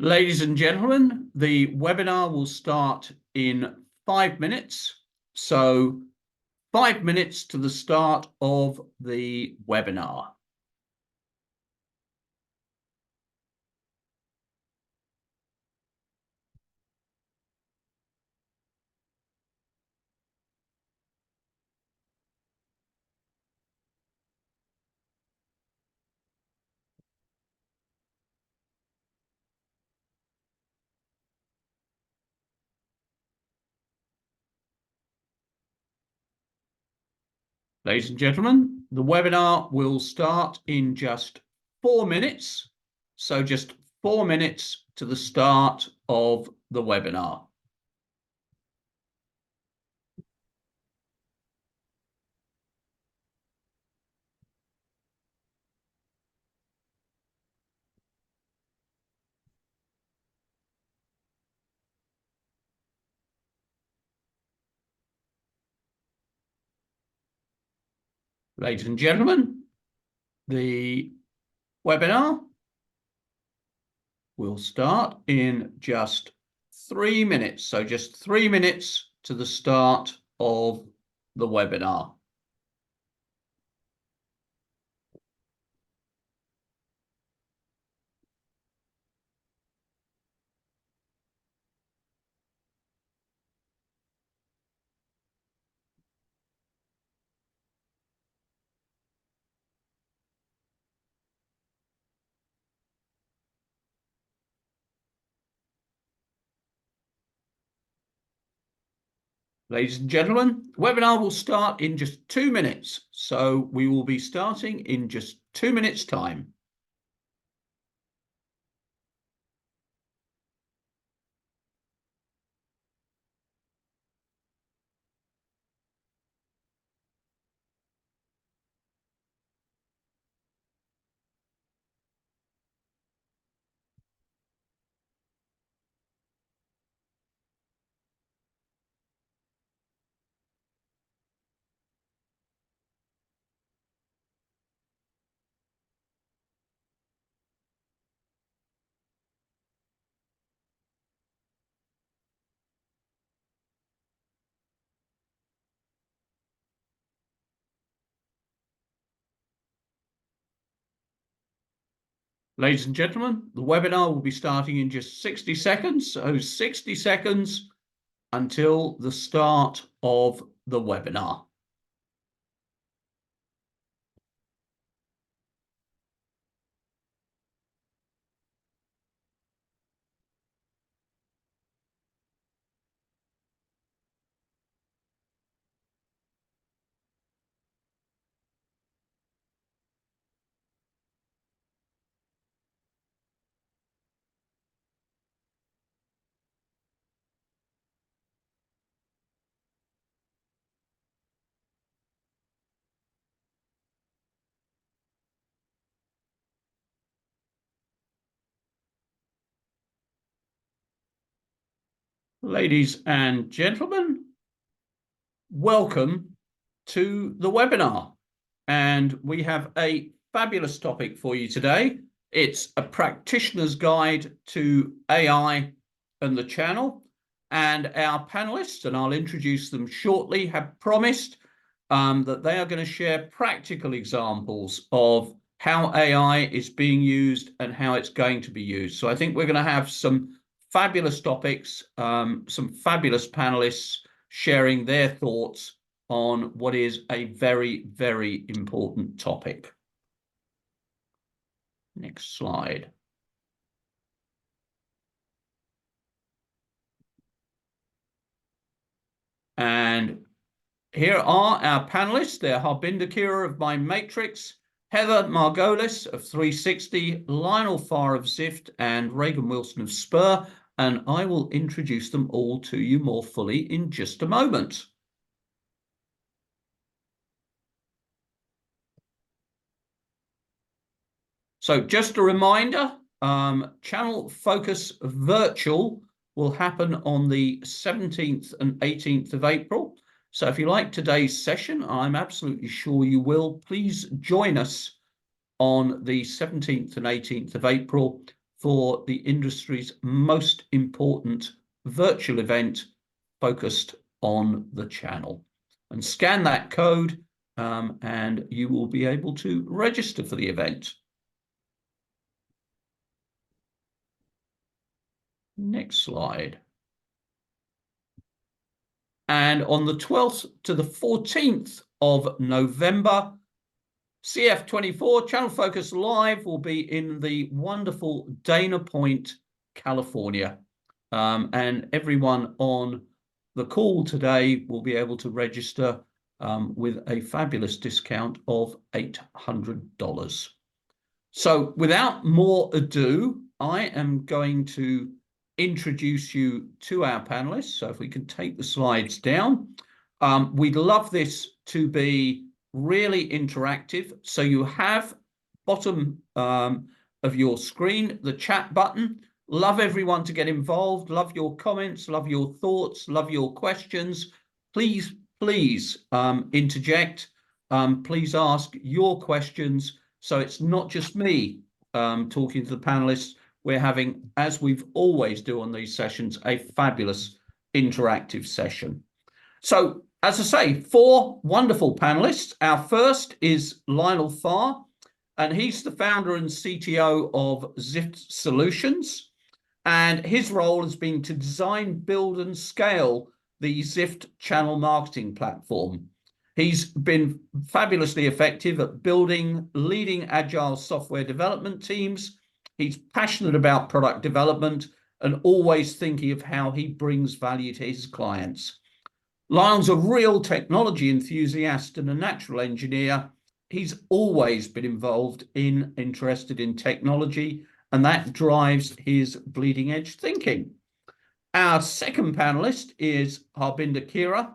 Ladies and gentlemen, the webinar will start in 5 minutes. So 5 minutes to the start of the webinar. Ladies and gentlemen, the webinar will start in just 4 minutes. So just 4 minutes to the start of the webinar. Ladies and gentlemen, the webinar will start in just 3 minutes. So just 3 minutes to the start of the webinar. Ladies and gentlemen, the webinar will start in just 2 minutes. So we will be starting in just 2 minutes' time. Ladies and gentlemen, the webinar will be starting in just 60 seconds. So 60 seconds until the start of the webinar. Ladies and gentlemen, welcome to the webinar. And we have a fabulous topic for you today. It's a practitioner's guide to AI and the channel. And our panelists, and I'll introduce them shortly, have promised that they are going to share practical examples of how AI is being used and how it's going to be used. So I think we're going to have some fabulous topics, some fabulous panelists sharing their thoughts on what is a very, very important topic. Next slide. And here are our panelists. They're Harbinder Khera of My Matrix, Heather Margolis of 360, Lionel Farr of Zift, and Raegan Wilson of Spur. And I will introduce them all to you more fully in just a moment. So just a reminder, Channel Focus Virtual will happen on the 17th and 18th of April. So if you like today's session, I'm absolutely sure you will. Please join us on the 17th and 18th of April for the industry's most important virtual event focused on the channel. And scan that code and you will be able to register for the event. Next slide. And on the 12th to the 14th of November, CF24 Channel Focus Live will be in the wonderful Dana Point, California. And everyone on the call today will be able to register with a fabulous discount of $800. So without more ado, I am going to introduce you to our panelists. So if we can take the slides down. We'd love this to be really interactive. So you have bottom of your screen, the chat button. Love everyone to get involved. Love your comments, love your thoughts, love your questions. Please interject. Please ask your questions. So it's not just me talking to the panelists. We're having, as we've always do on these sessions, a fabulous interactive session. So, as I say, 4 wonderful panelists. Our first is Lionel Farr, and he's the founder and CTO of Zift Solutions. And his role has been to design, build, and scale the Zift channel marketing platform. He's been fabulously effective at building leading agile software development teams. He's passionate about product development and always thinking of how he brings value to his clients. Lionel's a real technology enthusiast and a natural engineer. He's always been interested in technology, and that drives his bleeding edge thinking. Our second panelist is Harbinder Khera,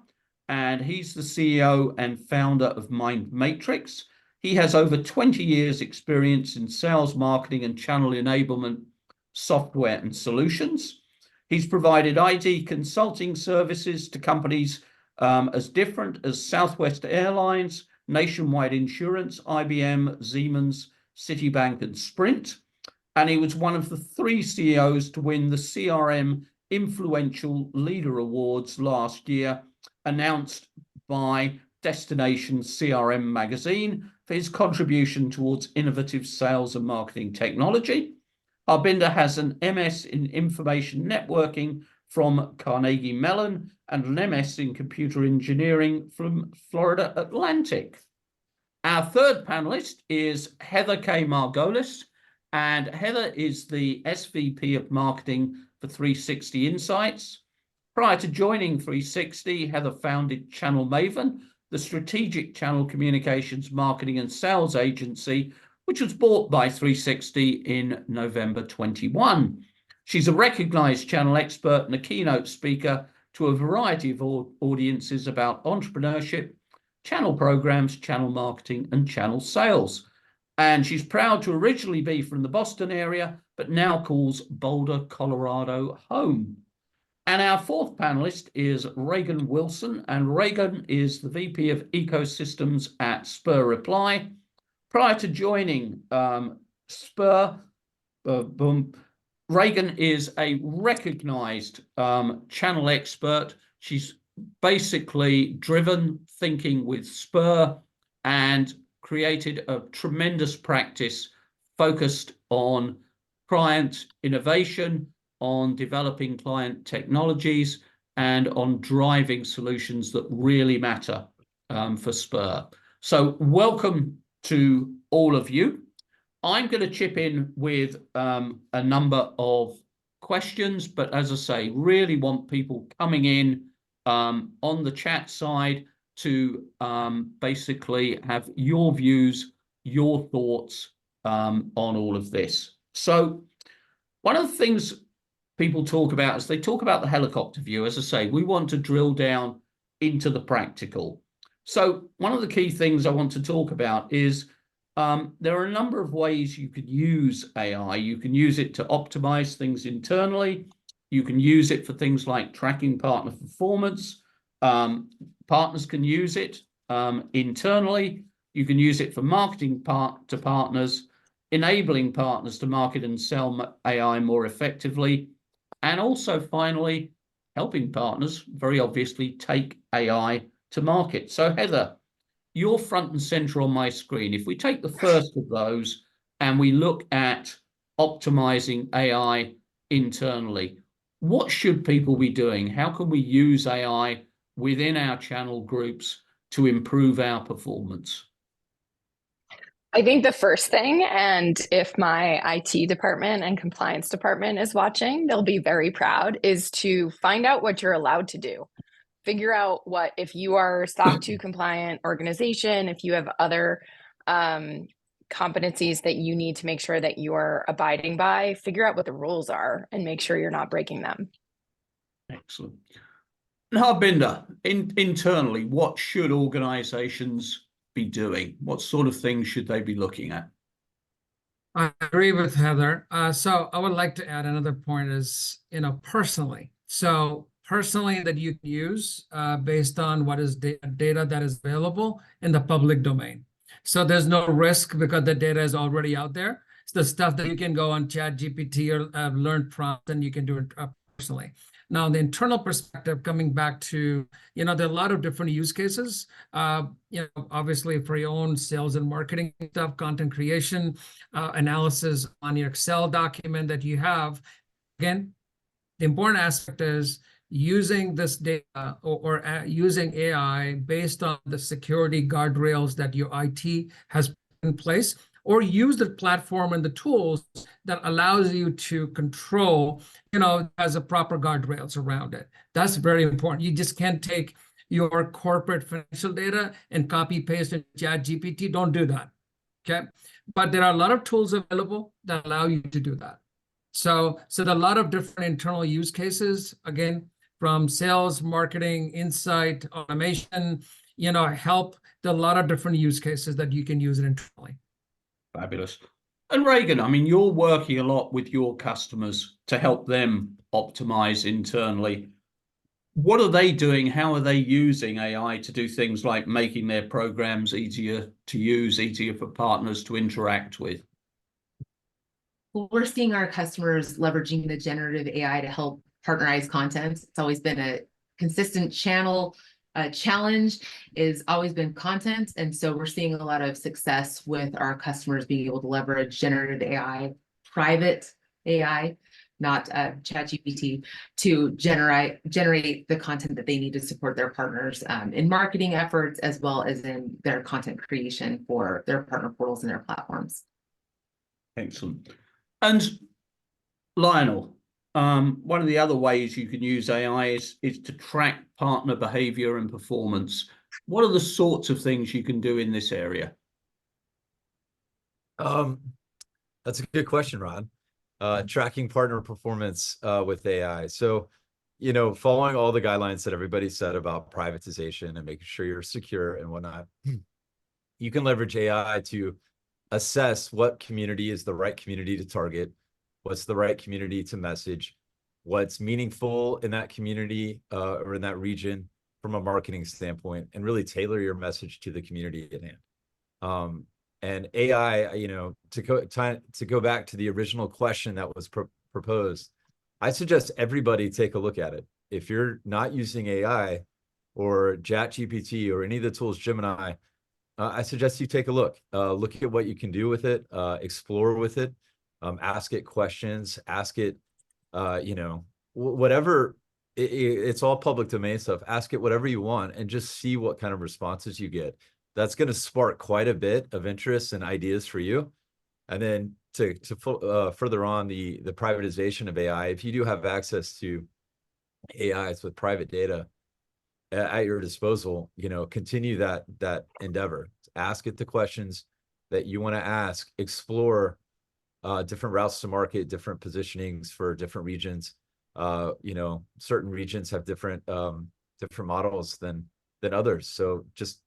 and he's the CEO and founder of Mind Matrix. He has over 20 years experience in sales, marketing, and channel enablement software and solutions. He's provided IT consulting services to companies as different as Southwest Airlines, Nationwide Insurance, IBM, Siemens, Citibank, and Sprint. And he was one of the 3 CEOs to win the CRM Influential Leader Awards last year, announced by Destination CRM magazine for his contribution towards innovative sales and marketing technology. Harbinder has an MS in Information Networking from Carnegie Mellon and an MS in Computer Engineering from Florida Atlantic. Our third panelist is Heather K. Margolis, and Heather is the SVP of Marketing for 360 Insights. Prior to joining 360, Heather founded Channel Maven, the strategic channel communications, marketing, and sales agency, which was bought by 360 in November 21. She's a recognized channel expert and a keynote speaker to a variety of audiences about entrepreneurship, channel programs, channel marketing, and channel sales. And she's proud to originally be from the Boston area, but now calls Boulder, Colorado home. And our fourth panelist is Raegan Wilson, and Raegan is the VP of Ecosystems at Spur Reply. Prior to joining Spur, Raegan is a recognized channel expert. She's basically driven thinking with Spur and created a tremendous practice focused on client innovation, on developing client technologies, and on driving solutions that really matter for Spur. So welcome to all of you. I'm going to chip in with a number of questions, but as I say, really want people coming in on the chat side to basically have your views, your thoughts on all of this. So one of the things people talk about is they talk about the helicopter view. As I say, we want to drill down into the practical. So one of the key things I want to talk about is there are a number of ways you could use AI. You can use it to optimize things internally. You can use it for things like tracking partner performance. Partners can use it internally. You can use it for marketing to partners. enabling partners to market and sell AI more effectively, and also finally helping partners, very obviously, take AI to market. So Heather, you're front and center on my screen. If we take the first of those and we look at optimizing AI internally, what should people be doing? How can we use AI within our channel groups to improve our performance? I think the first thing, and if my IT department and compliance department is watching, they'll be very proud, is to find out what you're allowed to do. Figure out what, if you are SOC 2 compliant organization, if you have other competencies that you need to make sure that you are abiding by, figure out what the rules are and make sure you're not breaking them. Excellent. Harbinder, internally, what should organizations be doing? What sort of things should they be looking at? I agree with Heather. So I would like to add another point is, personally. So personally that you can use based on what is data that is available in the public domain. So there's no risk because the data is already out there. It's the stuff that you can go on ChatGPT or learn prompt and you can do it personally. Now, the internal perspective, coming back to, there are a lot of different use cases, obviously for your own sales and marketing stuff, content creation, analysis on your Excel document that you have. Again, the important aspect is using this data or using AI based on the security guardrails that your IT has put in place, or use the platform and the tools that allows you to control, as a proper guardrails around it. That's very important. You just can't take your corporate financial data and copy paste in ChatGPT. Don't do that, okay? But there are a lot of tools available that allow you to do that. So there are a lot of different internal use cases, again, from sales, marketing, insight, automation, help. There are a lot of different use cases that you can use it internally. Fabulous. And Raegan, I mean, you're working a lot with your customers to help them optimize internally. What are they doing? How are they using AI to do things like making their programs easier to use, easier for partners to interact with? Well, we're seeing our customers leveraging the generative AI to help partnerize content. It's always been a consistent channel challenge, is always been content. And so we're seeing a lot of success with our customers being able to leverage generative AI, private AI, not ChatGPT, to generate the content that they need to support their partners in marketing efforts, as well as in their content creation for their partner portals and their platforms. Excellent. And Lionel, one of the other ways you can use AI is to track partner behavior and performance. What are the sorts of things you can do in this area? That's a good question, Ron. Tracking partner performance with AI. So, following all the guidelines that everybody said about privatization and making sure you're secure and whatnot, you can leverage AI to assess what community is the right community to target, what's the right community to message, what's meaningful in that community or in that region from a marketing standpoint, and really tailor your message to the community at hand. And AI, to go back to the original question that was proposed, I suggest everybody take a look at it. If you're not using AI or ChatGPT or any of the tools, Gemini, I suggest you take a look. Look at what you can do with it, explore with it, ask it questions, ask it, whatever. It's all public domain stuff. Ask it whatever you want and just see what kind of responses you get. That's going to spark quite a bit of interest and ideas for you. And then to further on the privatization of AI, if you do have access to AIs with private data at your disposal, continue that endeavor. Ask it the questions that you want to ask, explore different routes to market, different positionings for different regions. Certain regions have different models than others. So just,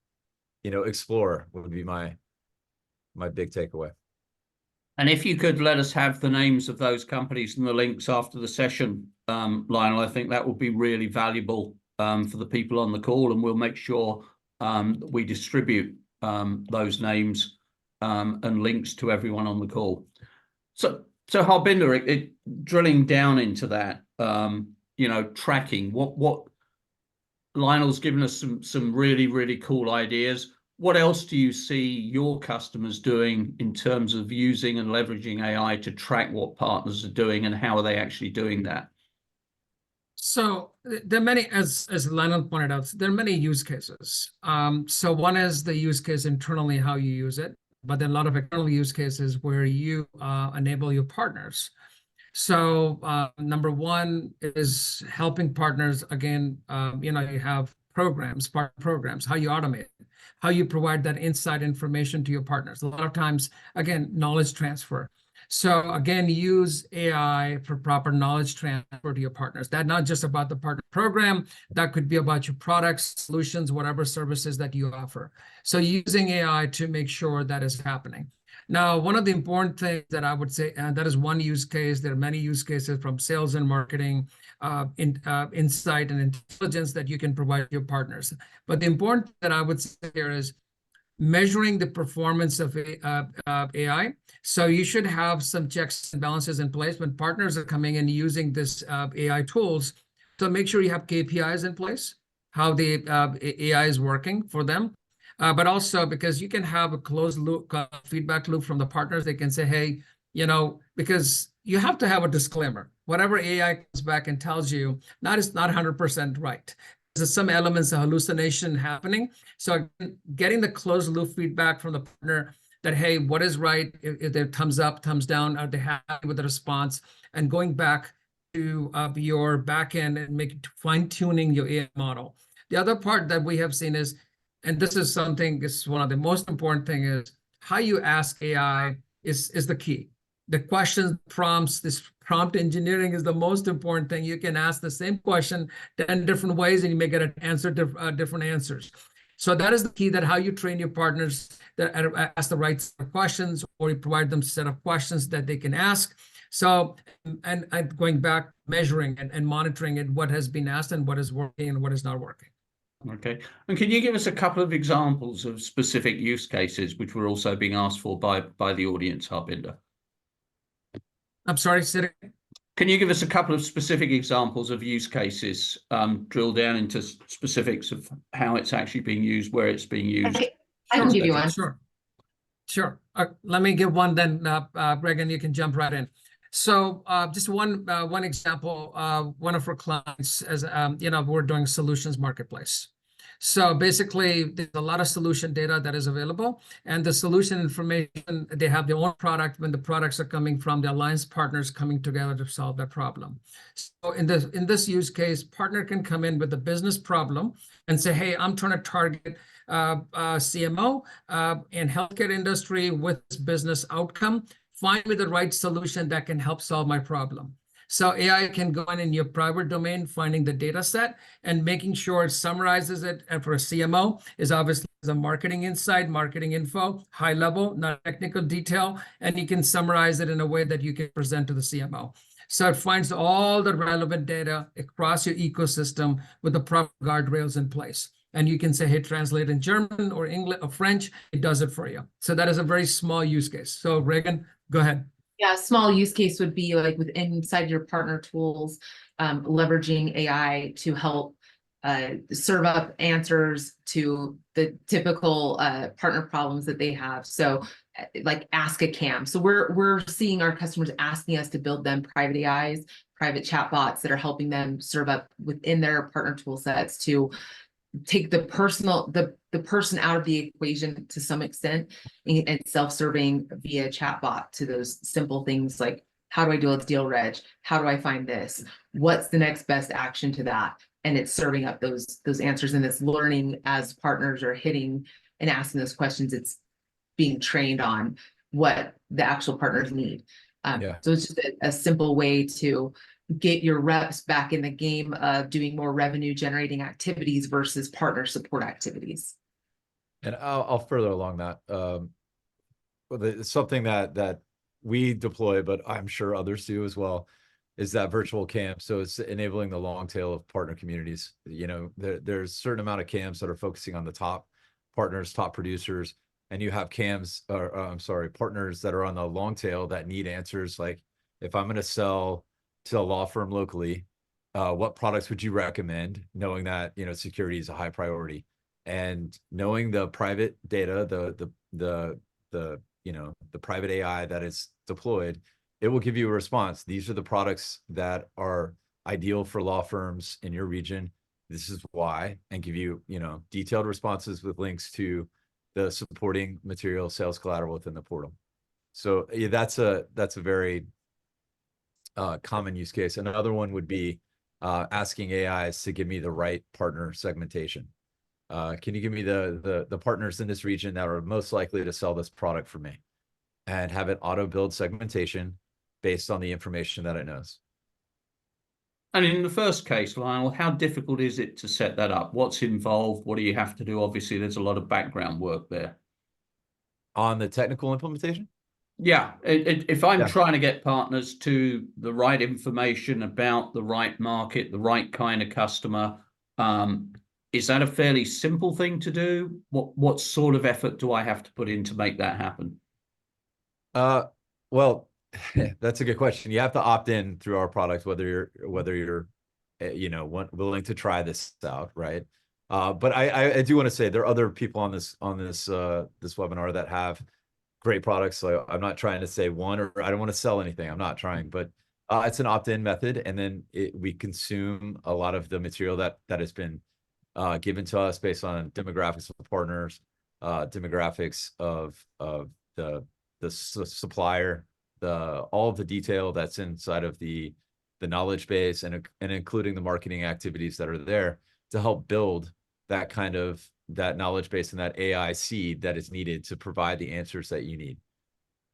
explore would be my big takeaway. And if you could let us have the names of those companies and the links after the session, Lionel, I think that would be really valuable for the people on the call, and we'll make sure that we distribute those names and links to everyone on the call. So Harbinder, drilling down into that, tracking, what Lionel's given us some really, really cool ideas. What else do you see your customers doing in terms of using and leveraging AI to track what partners are doing, and how are they actually doing that? So there are many, as Lionel pointed out, there are many use cases. So one is the use case internally, how you use it, but then a lot of external use cases where you enable your partners. So number one is helping partners. Again, you have programs, partner programs, how you automate it, how you provide that inside information to your partners. A lot of times, again, knowledge transfer. So again, use AI for proper knowledge transfer to your partners. That's not just about the partner program. That could be about your products, solutions, whatever services that you offer. So using AI to make sure that is happening. Now, one of the important things that I would say, and that is one use case, there are many use cases from sales and marketing, insight and intelligence that you can provide your partners. But the important thing that I would say here is measuring the performance of AI. So you should have some checks and balances in place when partners are coming in using this AI tools. So make sure you have KPIs in place, how the AI is working for them. But also because you can have a closed loop feedback loop from the partners. They can say, hey, because you have to have a disclaimer. Whatever AI comes back and tells you, it's not 100% right. There's some elements of hallucination happening. So getting the closed loop feedback from the partner that, hey, what is right? If they're thumbs up, thumbs down, are they happy with the response? And going back to your backend and fine-tuning your AI model. The other part that we have seen is, and this is one of the most important thing, is how you ask AI is the key. The questions, prompts, this prompt engineering is the most important thing. You can ask the same question 10 different ways and you may get an answer, different answers. So that is the key, that how you train your partners that ask the right set of questions, or you provide them a set of questions that they can ask. So, and going back, measuring and monitoring it, what has been asked and what is working and what is not working. Okay. And can you give us a couple of examples of specific use cases which were also being asked for by the audience, Harbinder? I'm sorry, Sid. Can you give us a couple of specific examples of use cases, drill down into specifics of how it's actually being used, where it's being used? I can give you one. Sure. Let me give one, then Raegan, you can jump right in. So just one example, one of our clients, as we're doing solutions marketplace. So basically, there's a lot of solution data that is available, and the solution information, they have their own product when the products are coming from the alliance partners coming together to solve that problem. So in this use case, partner can come in with a business problem and say, hey, I'm trying to target CMO in healthcare industry with this business outcome. Find me the right solution that can help solve my problem. So AI can go in your private domain, finding the data set and making sure it summarizes it. And for a CMO is obviously a marketing insight, marketing info, high level, not technical detail, and you can summarize it in a way that you can present to the CMO. So it finds all the relevant data across your ecosystem with the proper guardrails in place. And you can say, hey, translate in German or English or French, it does it for you. So that is a very small use case. So Raegan, go ahead. Yeah, a small use case would be like inside your partner tools, leveraging AI to help serve up answers to the typical partner problems that they have. So like ask a cam. So we're seeing our customers asking us to build them private AIs, private chatbots that are helping them serve up within their partner tool sets to take the person out of the equation to some extent, and self-serving via chatbot to those simple things like, how do I do a deal reg? How do I find this? What's the next best action to that? And it's serving up those answers, and it's learning as partners are hitting and asking those questions. It's being trained on what the actual partners need. So it's just a simple way to get your reps back in the game of doing more revenue generating activities versus partner support activities. And I'll further along that. It's something that we deploy, but I'm sure others do as well, is that virtual camp. So it's enabling the long tail of partner communities. There's a certain amount of camps that are focusing on the top partners, top producers, and you have I'm sorry, partners that are on the long tail that need answers. Like, if I'm going to sell to a law firm locally, what products would you recommend? Knowing that, security is a high priority, and knowing the private data, the private AI that is deployed, it will give you a response. These are the products that are ideal for law firms in your region. This is why, and give you, detailed responses with links to the supporting material, sales collateral within the portal. So yeah, that's a very common use case. Another one would be asking AIs to give me the right partner segmentation. Can you give me the partners in this region that are most likely to sell this product for me, and have it auto build segmentation based on the information that it knows. And in the first case, Lionel, how difficult is it to set that up? What's involved? What do you have to do? Obviously, there's a lot of background work there. On the technical implementation? Yeah, if I'm Yeah. trying to get partners to the right information about the right market, the right kind of customer, is that a fairly simple thing to do? What sort of effort do I have to put in to make that happen? Well, that's a good question. You have to opt in through our product, whether you're willing to try this out, right? But I do want to say there are other people on this webinar that have great products. So I'm not trying to say one, or I don't want to sell anything. I'm not trying, but it's an opt-in method, and then we consume a lot of the material that has been given to us based on demographics of partners, demographics of the supplier, all of the detail that's inside of the knowledge base, and including the marketing activities that are there to help build that knowledge base and that AI seed that is needed to provide the answers that you need.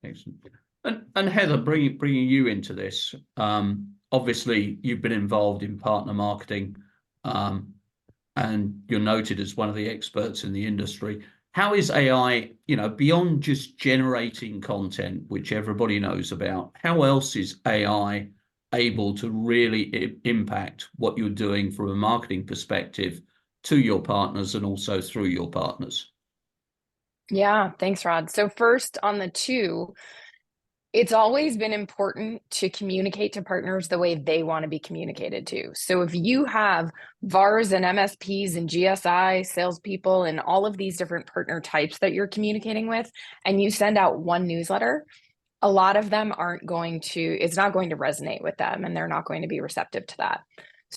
Excellent. And Heather, bringing you into this, obviously you've been involved in partner marketing, and you're noted as one of the experts in the industry. How is AI, beyond just generating content, which everybody knows about, how else is AI able to really impact what you're doing from a marketing perspective to your partners and also through your partners? Yeah, thanks, Rod. So first on the two, it's always been important to communicate to partners the way they want to be communicated to. So if you have VARs and MSPs and GSI, salespeople, and all of these different partner types that you're communicating with, and you send out one newsletter, a lot of them it's not going to resonate with them, and they're not going to be receptive to that.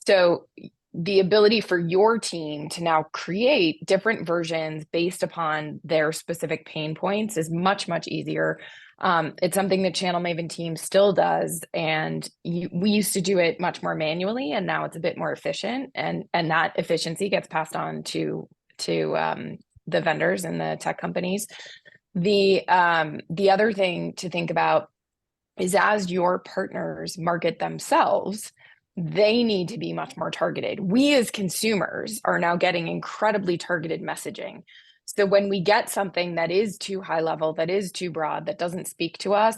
So the ability for your team to now create different versions based upon their specific pain points is much, much easier. It's something the Channel Maven team still does, and we used to do it much more manually, and now it's a bit more efficient, and that efficiency gets passed on to the vendors and the tech companies. The other thing to think about is, as your partners market themselves, they need to be much more targeted. We as consumers are now getting incredibly targeted messaging. So when we get something that is too high level, that is too broad, that doesn't speak to us,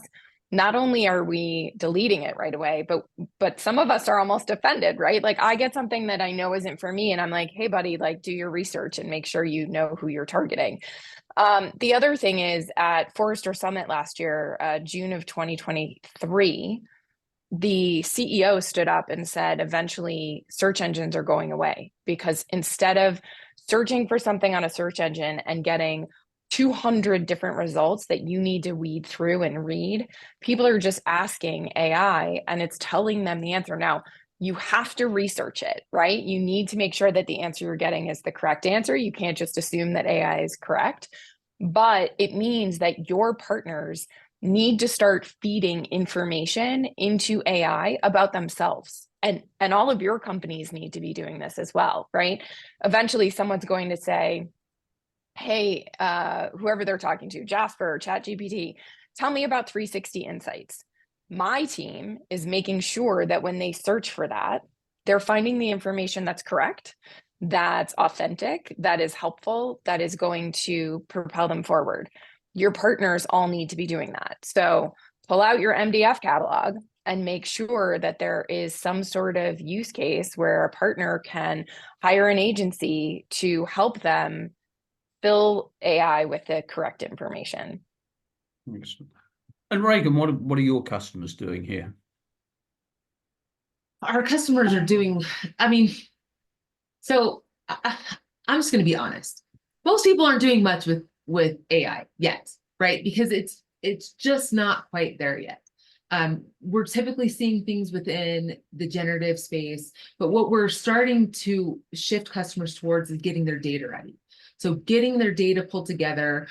not only are we deleting it right away, but some of us are almost offended, right? Like, I get something that I know isn't for me, and I'm like, hey buddy, like, do your research and make sure you know who you're targeting. The other thing is, at Forrester Summit last year, June of 2023, the CEO stood up and said, eventually search engines are going away, because instead of searching for something on a search engine and getting 200 different results that you need to weed through and read, people are just asking AI and it's telling them the answer. Now, you have to research it, right? You need to make sure that the answer you're getting is the correct answer. You can't just assume that AI is correct, but it means that your partners need to start feeding information into AI about themselves. And all of your companies need to be doing this as well, right? Eventually, someone's going to say, hey, whoever they're talking to, Jasper or ChatGPT, tell me about 360 Insights. My team is making sure that when they search for that, they're finding the information that's correct, that's authentic, that is helpful, that is going to propel them forward. Your partners all need to be doing that. So pull out your MDF catalog and make sure that there is some sort of use case where a partner can hire an agency to help them fill AI with the correct information. Excellent. And Raegan, what are your customers doing here? Our customers are doing, I mean, so I'm just going to be honest. Most people aren't doing much with AI yet, right? Because it's just not quite there yet. We're typically seeing things within the generative space, but what we're starting to shift customers towards is getting their data ready. So getting their data pulled together,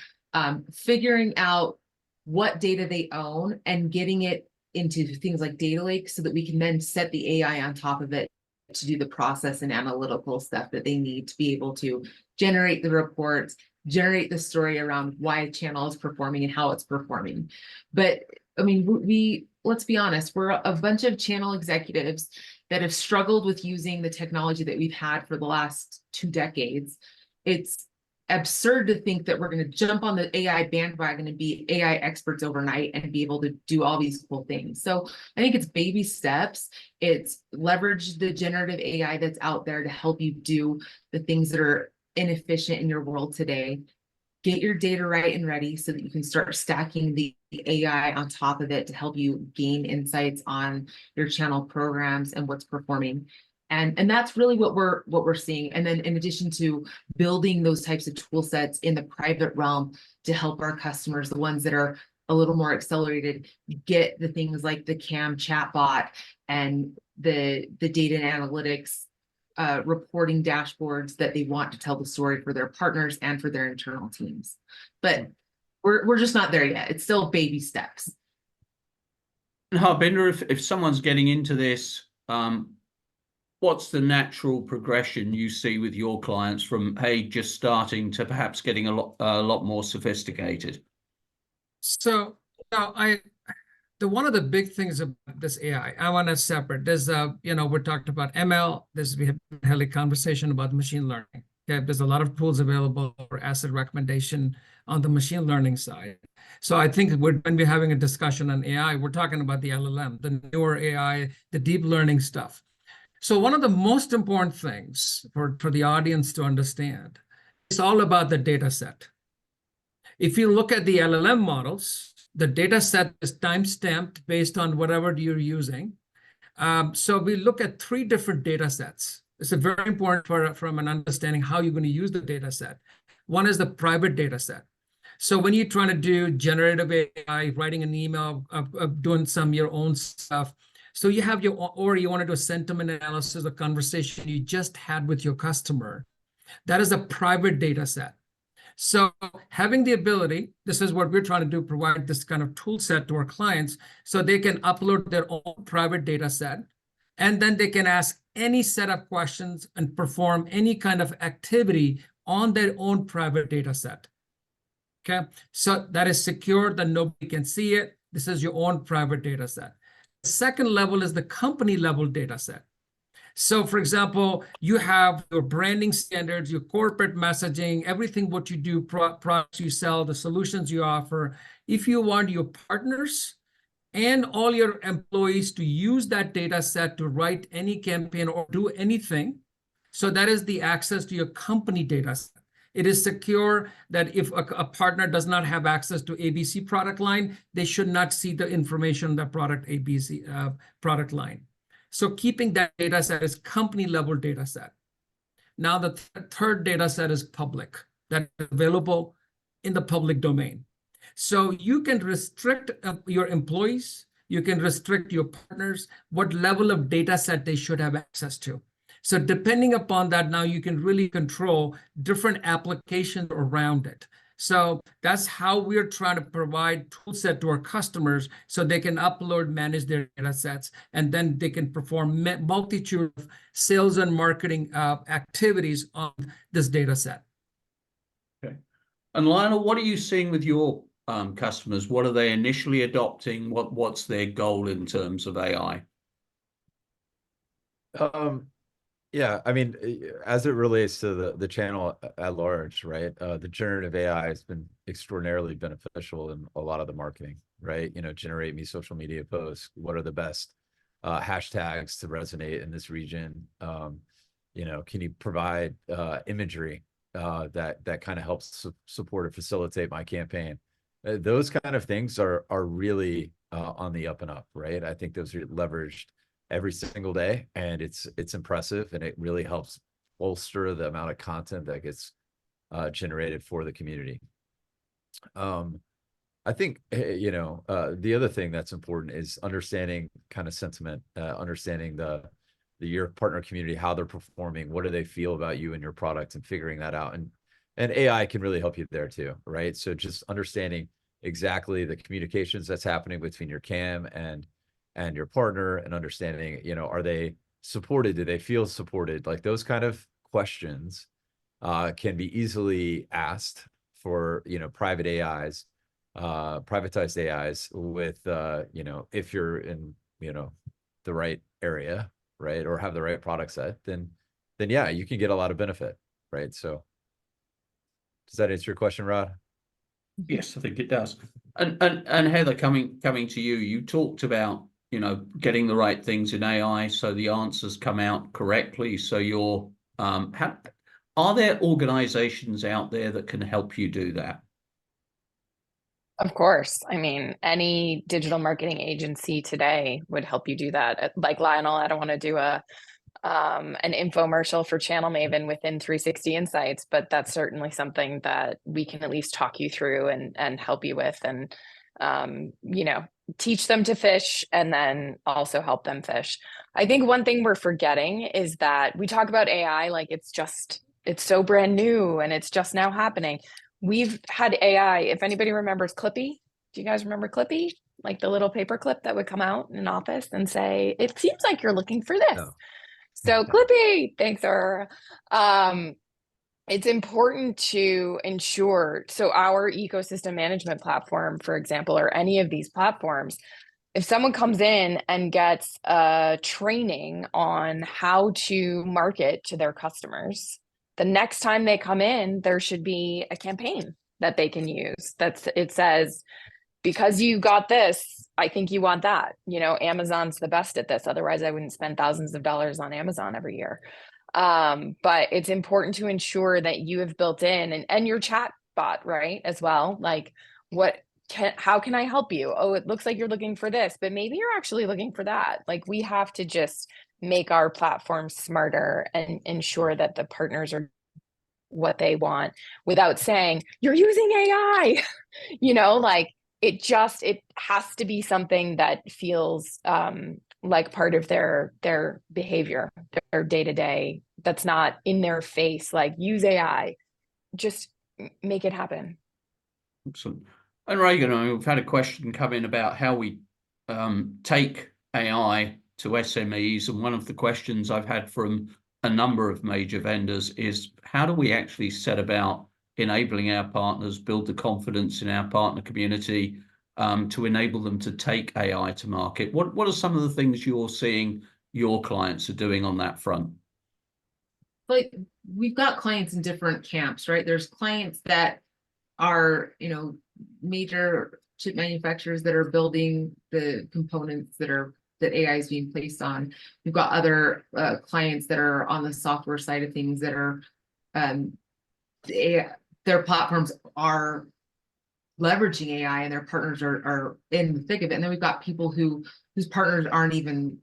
figuring out what data they own and getting it into things like data lakes so that we can then set the AI on top of it to do the process and analytical stuff that they need to be able to generate the reports, generate the story around why a channel is performing and how it's performing. But I mean, let's be honest, we're a bunch of channel executives that have struggled with using the technology that we've had for the last 2 decades. It's absurd to think that we're going to jump on the AI bandwagon and be AI experts overnight and be able to do all these cool things. So I think it's baby steps. It's leverage the generative AI that's out there to help you do the things that are inefficient in your world today. Get your data right and ready so that you can start stacking the AI on top of it to help you gain insights on your channel programs and what's performing. And that's really what we're seeing. And then in addition to building those types of tool sets in the private realm to help our customers, the ones that are a little more accelerated, get the things like the CAM chatbot and the data and analytics reporting dashboards that they want to tell the story for their partners and for their internal teams. But we're just not there yet. It's still baby steps. And Harbinder, if someone's getting into this, what's the natural progression you see with your clients from, hey, just starting to perhaps getting a lot more sophisticated? So now one of the big things about this AI, I want to separate. There's we talked about ML. We have had a conversation about machine learning. Okay, there's a lot of tools available for asset recommendation on the machine learning side. So I think when we're having a discussion on AI, we're talking about the LLM, the newer AI, the deep learning stuff. So one of the most important things for the audience to understand is all about the data set. If you look at the LLM models, the data set is time-stamped based on whatever you're using. So we look at 3 different data sets. It's very important from an understanding how you're going to use the data set. One is the private data set. So when you're trying to do generative AI, writing an email, doing some of your own stuff, so you have or you want to do a sentiment analysis, a conversation you just had with your customer, that is a private data set. So having the ability, this is what we're trying to do, provide this kind of tool set to our clients so they can upload their own private data set, and then they can ask any set of questions and perform any kind of activity on their own private data set. Okay, so that is secure, that nobody can see it. This is your own private data set. The second level is the company level data set. So for example, you have your branding standards, your corporate messaging, everything what you do, products you sell, the solutions you offer. If you want your partners and all your employees to use that data set to write any campaign or do anything, so that is the access to your company data set. It is secure that if a partner does not have access to ABC product line, they should not see the information on the product ABC product line. So keeping that data set is company level data set. Now the third data set is public, that is available in the public domain. So you can restrict your employees, you can restrict your partners, what level of data set they should have access to. So depending upon that, now you can really control different applications around it. So that's how we're trying to provide tool set to our customers so they can upload, manage their data sets, and then they can perform multitude of sales and marketing activities on this data set. Okay. And Lionel, what are you seeing with your customers? What are they initially adopting? What's their goal in terms of AI? Yeah, I mean, as it relates to the channel at large, right? The generative AI has been extraordinarily beneficial in a lot of the marketing, right? Generate me social media posts. What are the best hashtags to resonate in this region? Can you provide imagery that kind of helps support or facilitate my campaign. Those kind of things are really on the up and up, right? I think those are leveraged every single day, and it's impressive, and it really helps bolster the amount of content that gets generated for the community. I think, the other thing that's important is understanding kind of sentiment, understanding your partner community, how they're performing, what do they feel about you and your product, and figuring that out. And AI can really help you there too, right? So just understanding exactly the communications that's happening between your CAM and your partner, and understanding, are they supported? Do they feel supported? Like those kind of questions can be easily asked for, private AIs, privatized AIs with, if you're in, the right area, right, or have the right product set, then yeah, you can get a lot of benefit, right? So does that answer your question, Rod? Yes, I think it does. And Heather, coming to you, you talked about, getting the right things in AI so the answers come out correctly. So you're, are there organizations out there that can help you do that? Of course. I mean, any digital marketing agency today would help you do that. Like Lionel, I don't want to do an infomercial for Channel Maven within 360 Insights, but that's certainly something that we can at least talk you through and help you with, and teach them to fish, and then also help them fish. I think one thing we're forgetting is that we talk about AI like it's so brand new and it's just now happening. We've had AI, if anybody remembers Clippy. Do you guys remember Clippy? Like the little paper clip that would come out in an office and say, "It seems like you're looking for this." No. So Clippy, thanks, Aurora. It's important to ensure, so our ecosystem management platform, for example, or any of these platforms, if someone comes in and gets a training on how to market to their customers, the next time they come in, there should be a campaign that they can use. It says, because you got this, I think you want that. Amazon's the best at this. Otherwise, I wouldn't spend thousands of dollars on Amazon every year. But it's important to ensure that you have built in and your chat bot, right, as well. Like, how can I help you? Oh, it looks like you're looking for this, but maybe you're actually looking for that. Like, we have to just make our platform smarter and ensure that the partners are what they want without saying, "You're using AI." Like it has to be something that feels like part of their behavior, their day-to-day, that's not in their face, like, use AI. Just make it happen. Excellent. And Raegan, we've had a question come in about how we take AI to SMEs, and one of the questions I've had from a number of major vendors is, how do we actually set about enabling our partners, build the confidence in our partner community to enable them to take AI to market? What are some of the things you're seeing your clients are doing on that front? Like, we've got clients in different camps, right? There's clients that are, major chip manufacturers that are building the components that AI is being placed on. We've got other clients that are on the software side of things that are their platforms are leveraging AI, and their partners are in the thick of it. And then we've got people whose partners aren't even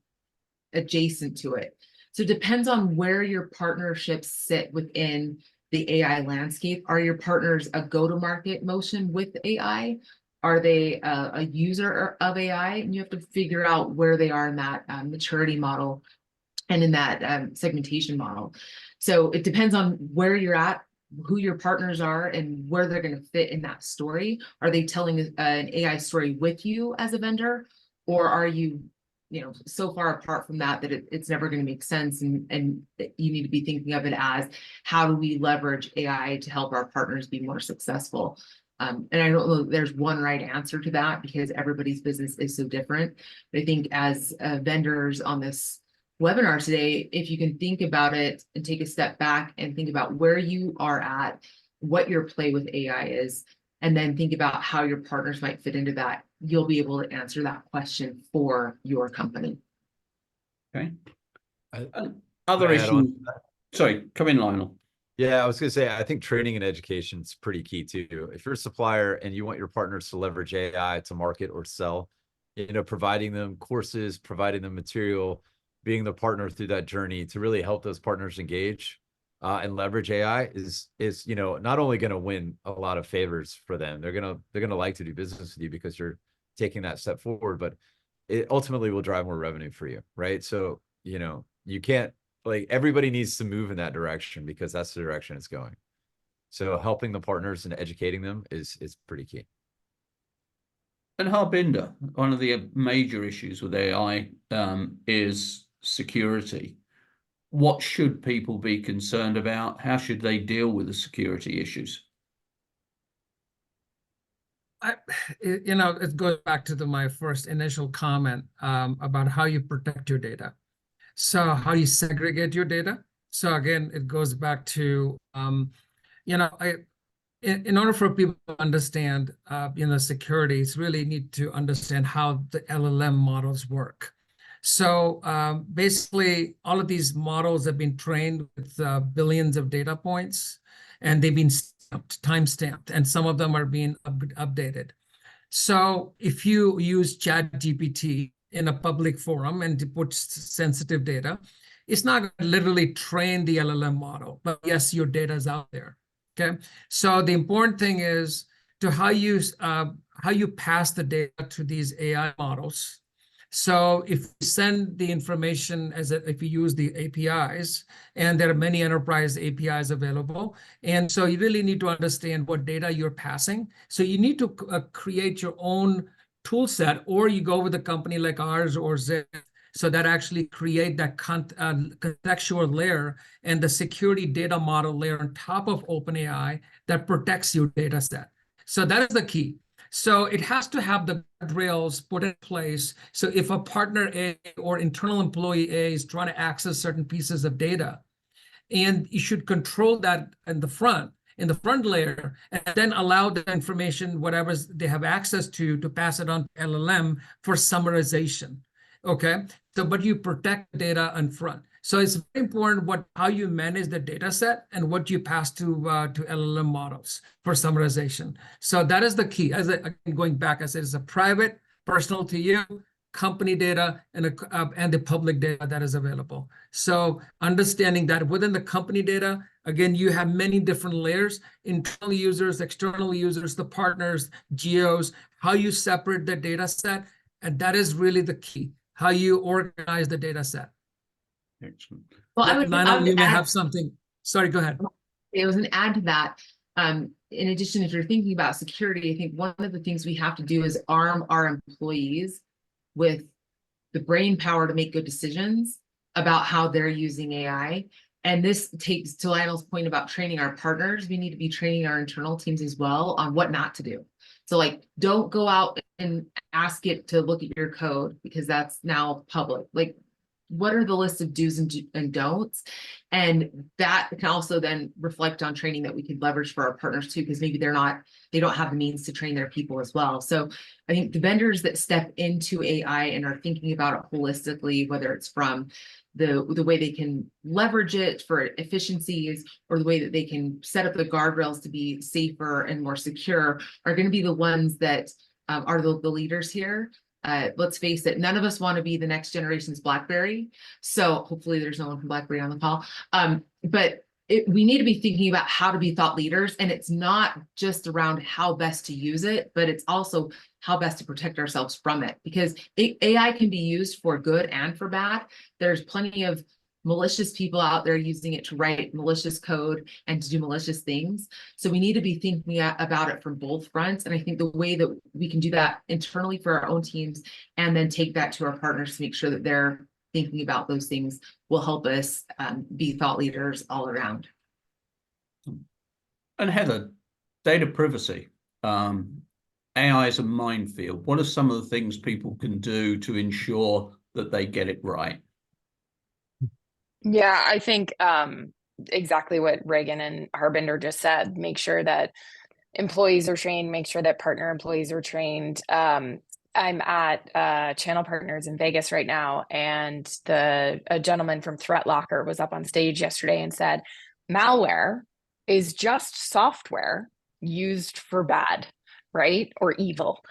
adjacent to it. So it depends on where your partnerships sit within the AI landscape. Are your partners a go-to-market motion with AI? Are they a user of AI? And you have to figure out where they are in that maturity model and in that segmentation model. So it depends on where you're at, who your partners are, and where they're going to fit in that story. Are they telling an AI story with you as a vendor, or are you so far apart from that it's never going to make sense, and you need to be thinking of it as, how do we leverage AI to help our partners be more successful? And I don't know that there's one right answer to that, because everybody's business is so different. But I think as vendors on this webinar today, if you can think about it and take a step back and think about where you are at, what your play with AI is, and then think about how your partners might fit into that, you'll be able to answer that question for your company. Okay. Other issues. Sorry, come in, Lionel. Yeah, I was gonna say, I think training and education is pretty key too. If you're a supplier and you want your partners to leverage AI to market or sell, providing them courses, providing them material, being the partner through that journey to really help those partners engage and leverage AI is not only going to win a lot of favors for them, they're gonna like to do business with you because you're taking that step forward, but it ultimately will drive more revenue for you, right? So you can't, like, everybody needs to move in that direction because that's the direction it's going. So helping the partners and educating them is pretty key. And Harbinder, one of the major issues with AI is security. What should people be concerned about? How should they deal with the security issues? It goes back to my first initial comment about how you protect your data. So how you segregate your data. So again, it goes back to, in order for people to understand, security, it's really need to understand how the LLM models work. So basically, all of these models have been trained with billions of data points, and they've been time-stamped, and some of them are being updated. So if you use ChatGPT in a public forum and to put sensitive data, it's not going to literally train the LLM model, but yes, your data is out there. Okay, so the important thing is to how you pass the data to these AI models. So if you send the information if you use the APIs, and there are many enterprise APIs available, and so you really need to understand what data you're passing. So you need to create your own tool set, or you go with a company like ours or Zip, so that actually create that contextual layer and the security data model layer on top of OpenAI that protects your data set. So that is the key. So it has to have the rails put in place. So if a partner A or internal employee A is trying to access certain pieces of data, and you should control that in the front layer, and then allow the information, whatever they have access to pass it on to LLM for summarization. Okay, so but you protect the data in front. So it's very important how you manage the data set and what you pass to LLM models for summarization. So that is the key. Going back, I said it's a private, personal to you, company data, and the public data that is available. So understanding that within the company data, again, you have many different layers: internal users, external users, the partners, geos, how you separate the data set, and that is really the key. How you organize the data set. Excellent. Well, Lionel, you may have something. Sorry, go ahead. It was an add to that. In addition, if you're thinking about security, I think one of the things we have to do is arm our employees with the brain power to make good decisions about how they're using AI. And this takes to Lionel's point about training our partners. We need to be training our internal teams as well on what not to do. So like, don't go out and ask it to look at your code because that's now public. Like, what are the list of do's and don'ts? And that can also then reflect on training that we could leverage for our partners too, because maybe they don't have the means to train their people as well. So I think the vendors that step into AI and are thinking about it holistically, whether it's from the way they can leverage it for efficiencies or the way that they can set up the guardrails to be safer and more secure, are going to be the ones that are the leaders here. Let's face it, none of us want to be the next generation's BlackBerry. So hopefully there's no one from BlackBerry on the call. But we need to be thinking about how to be thought leaders. And it's not just around how best to use it, but it's also how best to protect ourselves from it. Because AI can be used for good and for bad. There's plenty of malicious people out there using it to write malicious code and to do malicious things. So we need to be thinking about it from both fronts. And I think the way that we can do that internally for our own teams and then take that to our partners to make sure that they're thinking about those things will help us be thought leaders all around. And Heather, data privacy. AI is a minefield. What are some of the things people can do to ensure that they get it right? Yeah, I think exactly what Raegan and Harbinder just said. Make sure that employees are trained, make sure that partner employees are trained. I'm at Channel Partners in Vegas right now, and a gentleman from Threat Locker was up on stage yesterday and said, malware is just software used for bad, right? Or evil.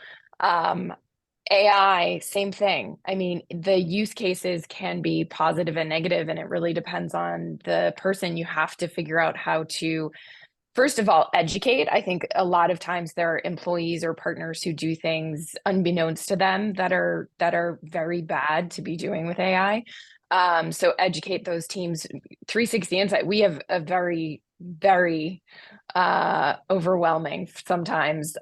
AI, same thing. I mean, the use cases can be positive and negative, and it really depends on the person. You have to figure out how to, first of all, educate. I think a lot of times there are employees or partners who do things unbeknownst to them that are very bad to be doing with AI. So educate those teams. 360 Insight, we have a very, very overwhelming sometimes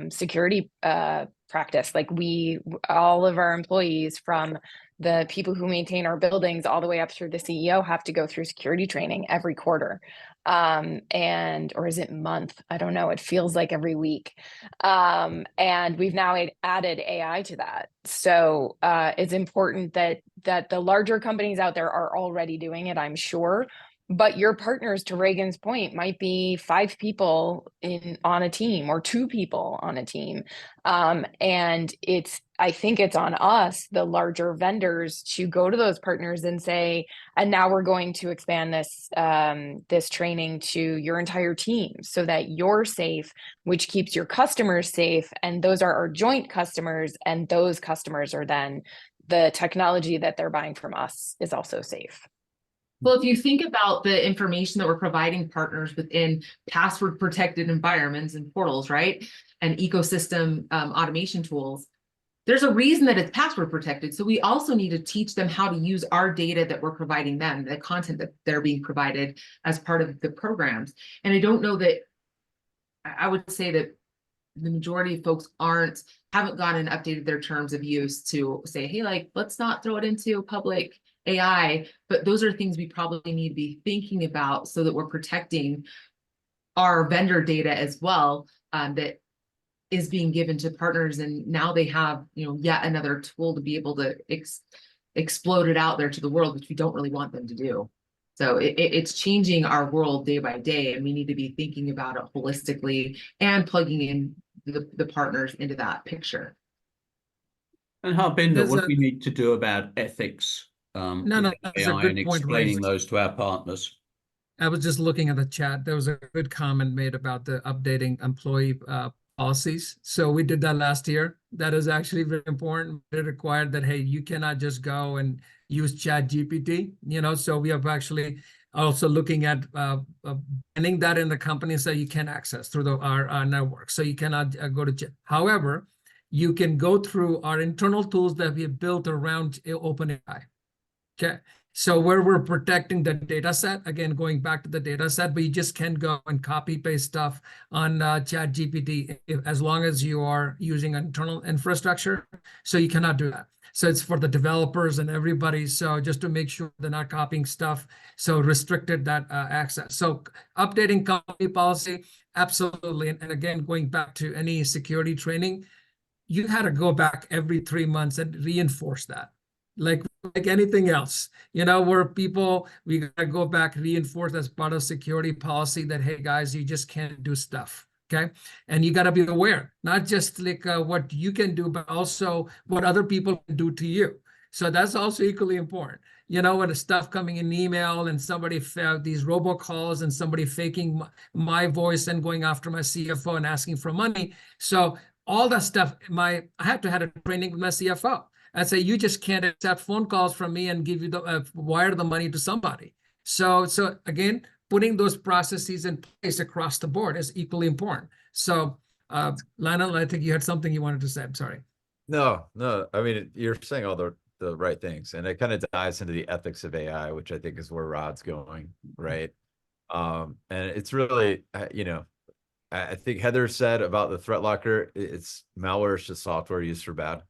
security practice. Like all of our employees, from the people who maintain our buildings all the way up through the CEO, have to go through security training every quarter. Or is it month? I don't know. It feels like every week. And we've now added AI to that. So it's important that the larger companies out there are already doing it, I'm sure. But your partners, to Raegan's point, might be 5 people on a team or 2 people on a team. And I think it's on us, the larger vendors, to go to those partners and say, and now we're going to expand this training to your entire team so that you're safe, which keeps your customers safe. And those are our joint customers. And those customers are then the technology that they're buying from us is also safe. Well, if you think about the information that we're providing partners within password protected environments and portals, right? And ecosystem automation tools, there's a reason that it's password protected. So we also need to teach them how to use our data that we're providing them, the content that they're being provided as part of the programs. And I don't know that, I would say that the majority of folks haven't gone and updated their terms of use to say, hey, like, let's not throw it into public AI, but those are things we probably need to be thinking about so that we're protecting our vendor data as well, that is being given to partners. And now they have, yet another tool to be able to explode it out there to the world, which we don't really want them to do. So it's changing our world day by day, and we need to be thinking about it holistically and plugging in the partners into that picture. And Harbinder, what do we need to do about ethics? No, that's a good point, explaining those to our partners. I was just looking at the chat. There was a good comment made about the updating employee policies. So we did that last year. That is actually very important. It required that, hey, you cannot just go and use ChatGPT, so we have actually also looking at banning that in the company, so you can access through our network. So you cannot go to chat. However, you can go through our internal tools that we have built around OpenAI. Okay, so where we're protecting the data set, again, going back to the data set, but you just can't go and copy paste stuff on ChatGPT as long as you are using internal infrastructure. So you cannot do that. So it's for the developers and everybody. So just to make sure they're not copying stuff. So restricted that access. So updating company policy, absolutely. And again, going back to any security training, you had to go back every 3 months and reinforce that. Like anything else, where we gotta go back, reinforce as part of security policy that, hey guys, you just can't do stuff. Okay, and you got to be aware, not just like what you can do, but also what other people can do to you. So that's also equally important. When the stuff coming in email and somebody these robocalls and somebody faking my voice and going after my CFO and asking for money. So all that stuff, I had to have a training with my CFO. I'd say, you just can't accept phone calls from me and give you wire the money to somebody. So again, putting those processes in place across the board is equally important. So Lionel, I think you had something you wanted to say. I'm sorry. No, I mean, you're saying all the right things, and it kind of dives into the ethics of AI, which I think is where Rod's going, right? And it's really, I think Heather said about the threat locker, it's malware is just software used for bad.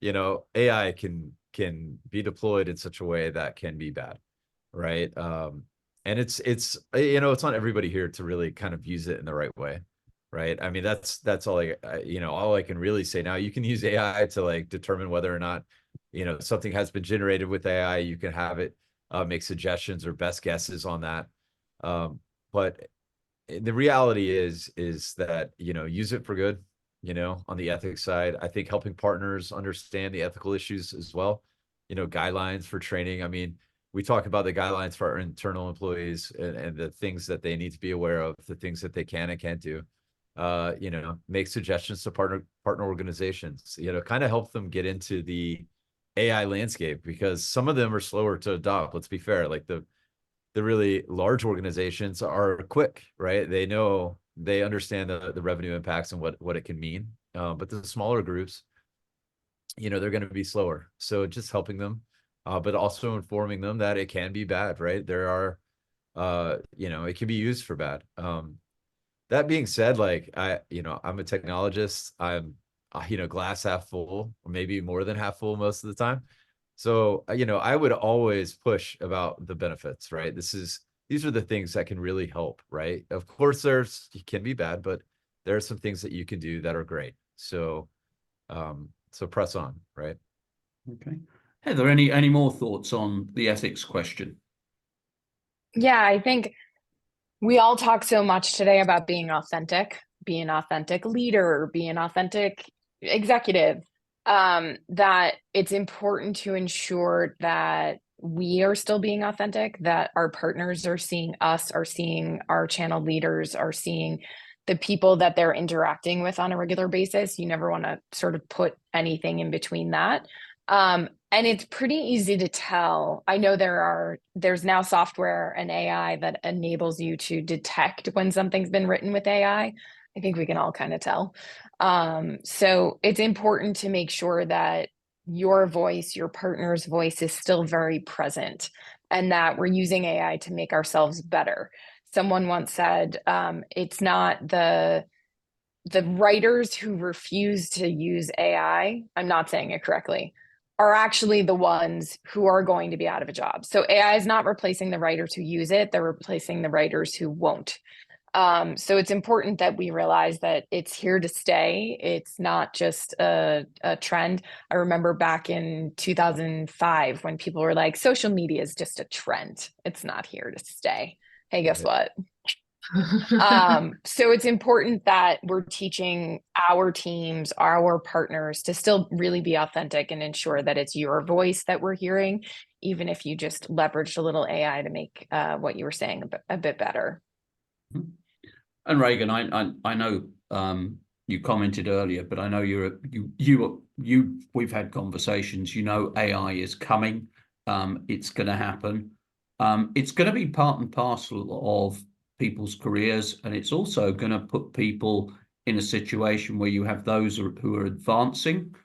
AI can be deployed in such a way that can be bad, right? And it's on everybody here to really kind of use it in the right way, right? I mean, that's all all I can really say now. You can use AI to like determine whether or not something has been generated with AI. You can have it make suggestions or best guesses on that, but the reality is that use it for good. On the ethics side, I think helping partners understand the ethical issues as well, guidelines for training. I mean, we talk about the guidelines for our internal employees and the things that they need to be aware of, the things that they can and can't do. You know, make suggestions to partner organizations, you know, kind of help them get into the AI landscape, because some of them are slower to adopt. Let's be fair. Like the really large organizations are quick, right? They understand the revenue impacts and what it can mean. But the smaller groups, you know, they're going to be slower. So just helping them, but also informing them that it can be bad, right? There are, you know, it can be used for bad. That being said, like you know, I'm a technologist. I'm, you know, glass half full, or maybe more than half full most of the time. So, you know, I would always push about the benefits, right? These are the things that can really help, right? Of course, it can be bad, but there are some things that you can do that are great. So, so press on, right? Okay. Heather, any more thoughts on the ethics question? Yeah, I think we all talk so much today about being authentic leader, being an authentic executive, that it's important to ensure that we are still being authentic, that our partners are seeing us, are seeing our channel leaders, are seeing the people that they're interacting with on a regular basis. You never want to sort of put anything in between that. And it's pretty easy to tell. I know there's now software and AI that enables you to detect when something's been written with AI. I think we can all kind of tell. So it's important to make sure that your voice, your partner's voice is still very present, and that we're using AI to make ourselves better. Someone once said, it's not the writers who refuse to use AI, I'm not saying it correctly, are actually the ones who are going to be out of a job. So AI is not replacing the writers who use it, they're replacing the writers who won't. So it's important that we realize that it's here to stay. It's not just a trend. I remember back in 2005 when people were like, social media is just a trend. It's not here to stay. Hey, guess what? So it's important that we're teaching our teams, our partners, to still really be authentic and ensure that it's your voice that we're hearing, even if you just leveraged a little AI to make what you were saying a bit better. And Raegan, I know you commented earlier, but I know we've had conversations. You know, AI is coming. It's going to happen. It's going to be part and parcel of people's careers, and it's also going to put people in a situation where you have those who are advancing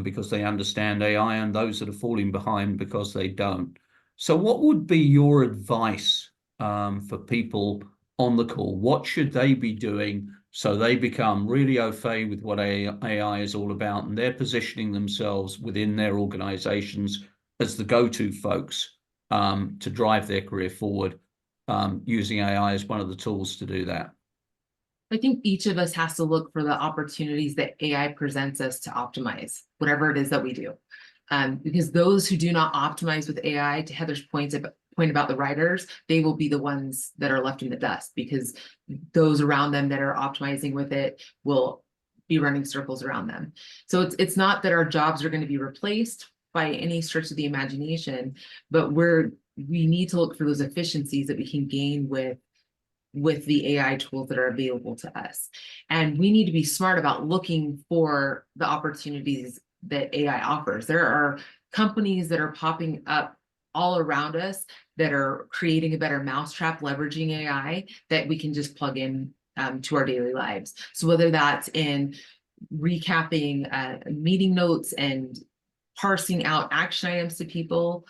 because they understand AI, and those that are falling behind because they don't. So what would be your advice for people on the call? What should they be doing so they become really au fait with what AI is all about, and they're positioning themselves within their organizations as the go-to folks to drive their career forward, using AI as one of the tools to do that? I think each of us has to look for the opportunities that AI presents us to optimize whatever it is that we do. Because those who do not optimize with AI, to Heather's point about the writers, they will be the ones that are left in the dust, because those around them that are optimizing with it will be running circles around them. So it's not that our jobs are going to be replaced by any stretch of the imagination, but we need to look for those efficiencies that we can gain with the AI tools that are available to us. And we need to be smart about looking for the opportunities that AI offers. There are companies that are popping up all around us that are creating a better mousetrap, leveraging AI that we can just plug in to our daily lives. So whether that's in recapping meeting notes and parsing out action items to people,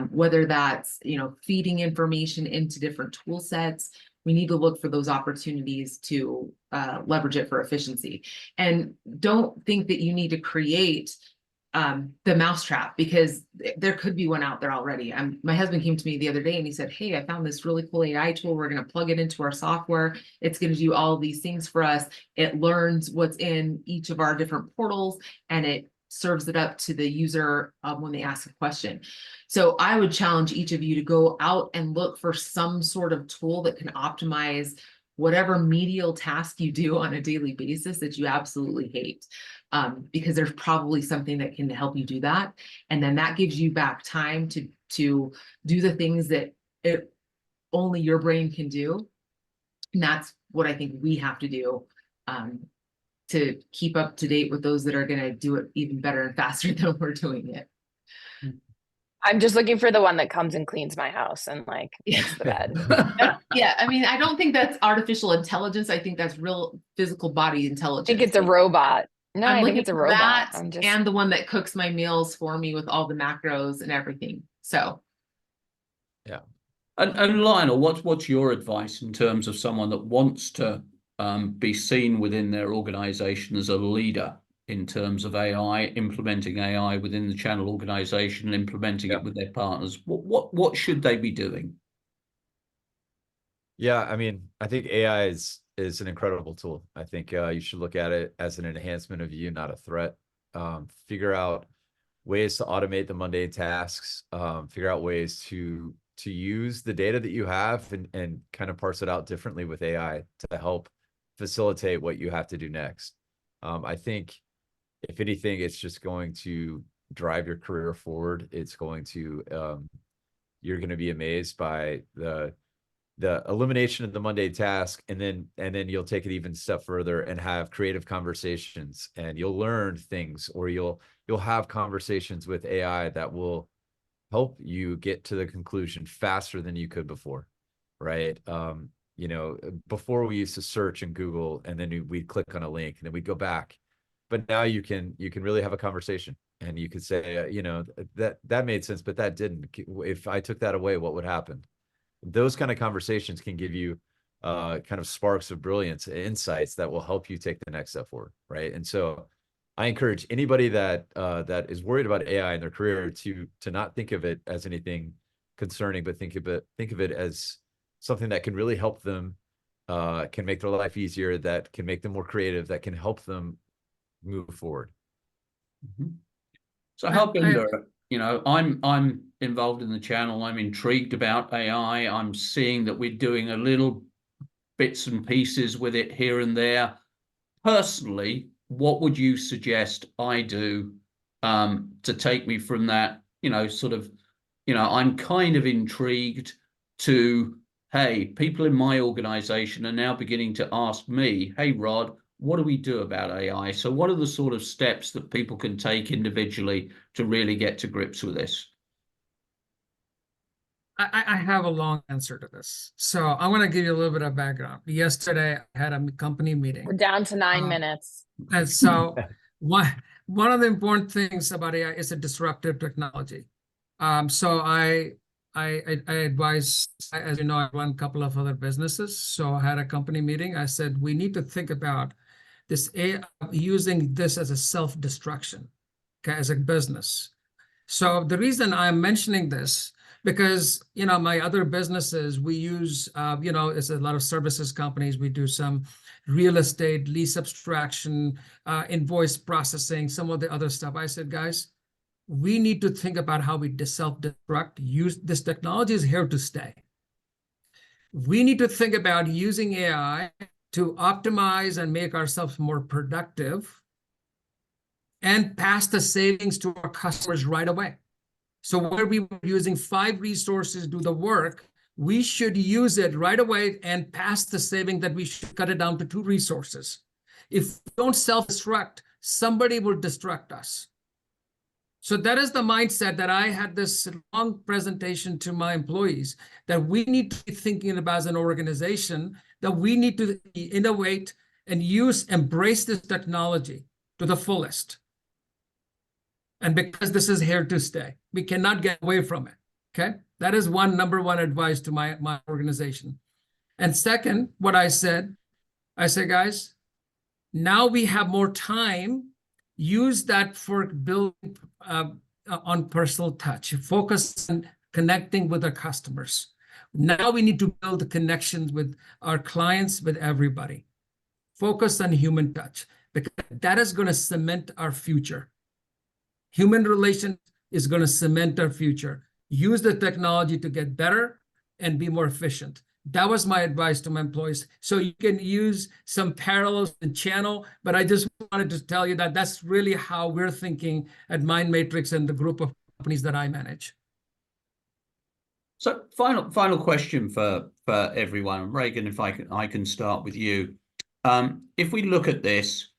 whether that's, feeding information into different tool sets, we need to look for those opportunities to leverage it for efficiency. And don't think that you need to create the mousetrap, because there could be one out there already. My husband came to me the other day and he said, hey, I found this really cool AI tool. We're going to plug it into our software. It's going to do all of these things for us. It learns what's in each of our different portals, and it serves it up to the user when they ask a question. So I would challenge each of you to go out and look for some sort of tool that can optimize whatever medial task you do on a daily basis that you absolutely hate. Because there's probably something that can help you do that. And then that gives you back time to to do the things that only your brain can do. And that's what I think we have to do to keep up to date with those that are going to do it even better and faster than we're doing it. I'm just looking for the one that comes and cleans my house and like makes the bed. Yeah, I mean, I don't think that's artificial intelligence. I think that's real physical body I intelligence. think it's a robot. No, I'm I think looking it's a for robot. that I'm just and the one that cooks my meals for me with all the macros and everything. So And Lionel, what's your advice in terms of someone that wants to be seen within their organization as a leader in terms of AI, implementing AI within the channel organization, implementing it with their partners? What should they be doing? Yeah, I mean, I think AI is an incredible tool. I think you should look at it as an enhancement of you, not a threat. Figure out ways to automate the mundane tasks. Figure out ways to use the data that you have and kind of parse it out differently with AI to help facilitate what you have to do next. I think if anything, it's just going to drive your career forward. It's going to you're going to be amazed by the elimination of the mundane task, and then you'll take it even a step further and have creative conversations, and you'll learn things, or you'll have conversations with AI that will help you get to the conclusion faster than you could before, right? You know, before we used to search in Google and then we'd click on a link and then we'd go back, but now you can really have a conversation and you could say, you know, that made sense, but that didn't. If I took that away, what would happen? Those kind of conversations can give you kind of sparks of brilliance, insights that will help you take the next step forward, right? And so I encourage anybody that is worried about AI in their career to not think of it as anything concerning, but think of it as something that can really help them, can make their life easier, that can make them more creative, that can help them move forward. Mm-hmm. So Harbinder, you know, I'm involved in the channel. I'm intrigued about AI. I'm seeing that we're doing a little bits and pieces with it here and there. Personally, what would you suggest I do to take me from that, you know, sort of, you know, I'm kind of intrigued to, hey, people in my organization are now beginning to ask me, hey, Rod, what do we do about AI? So what are the sort of steps that people can take individually to really get to grips with this? I have a long answer to this. So I want to give you a little bit of background. Yesterday, I had a company meeting. we're down to 9 minutes. And so one of the important things about AI is a disruptive technology. So I advise, as you know, I run a couple of other businesses. So I had a company meeting. I said, we need to think about this AI, using this as a self-destruction, okay, as a business. So the reason I'm mentioning this, because, you know, my other businesses, we use, you know, it's a lot of services companies. We do some real estate, lease abstraction, invoice processing, some of the other stuff. I said, guys, we need to think about how we self-destruct. This technology is here to stay. We need to think about using AI to optimize and make ourselves more productive and pass the savings to our customers right away. So where we were using 5 resources to do the work, we should use it right away and pass the saving that we should cut it down to 2 resources. If we don't self-destruct, somebody will destruct us. So that is the mindset that I had this long presentation to my employees, that we need to be thinking about as an organization, that we need to innovate and embrace this technology to the fullest. And because this is here to stay, we cannot get away from it, okay? That is number one advice to my organization. And second, what I said, guys, now we have more time, use that for building on personal touch, focus on connecting with our customers. Now we need to build the connections with our clients, with everybody. Focus on human touch, because that is going to cement our future. Human relation is going to cement our future. Use the technology to get better and be more efficient. That was my advice to my employees. So you can use some parallels in channel, but I just wanted to tell you that that's really how we're thinking at Mind Matrix and the group of companies that I manage. So final question for everyone. Raegan, if I can start with you. If we look at this,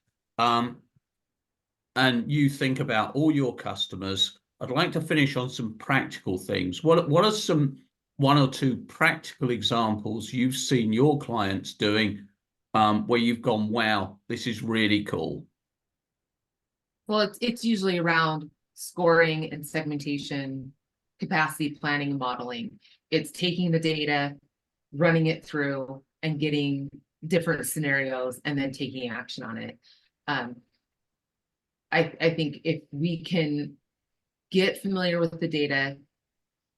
and you think about all your customers, I'd like to finish on some practical things. What are some one or two practical examples you've seen your clients doing, where you've gone, wow, this is really cool? Well, it's usually around scoring and segmentation, capacity planning and modeling. It's taking the data, running it through, and getting different scenarios, and then taking action on it. I think if we can get familiar with the data,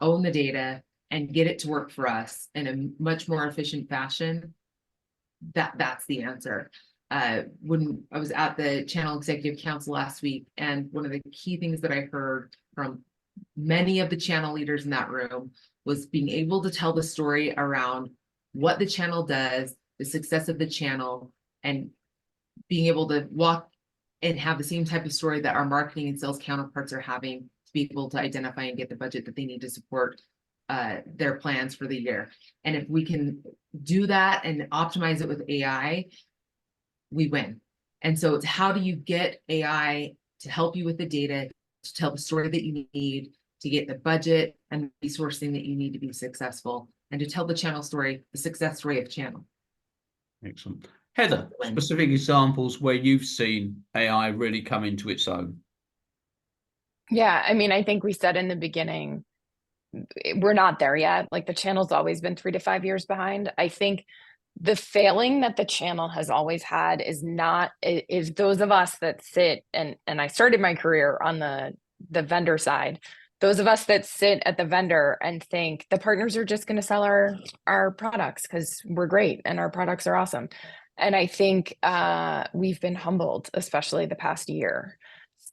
own the data, and get it to work for us in a much more efficient fashion, that's the answer. When I was at the Channel Executive Council last week, and one of the key things that I heard from many of the channel leaders in that room was being able to tell the story around what the channel does, the success of the channel, and being able to walk and have the same type of story that our marketing and sales counterparts are having, to be able to identify and get the budget that they need to support their plans for the year. And if we can do that and optimize it with AI, we win. And so it's, how do you get AI to help you with the data, to tell the story that you need, to get the budget and resourcing that you need to be successful, and to tell the channel story, the success story of channel. Excellent. Heather, specific examples where you've seen AI really come into its own. Yeah, I mean, I think we said in the beginning, we're not there yet. Like, the channel's always been 3 to 5 years behind. I think the failing that the channel has always had is those of us that sit, and I started my career on the vendor side, those of us that sit at the vendor and think the partners are just going to sell our products because we're great and our products are awesome. And I think we've been humbled, especially the past year.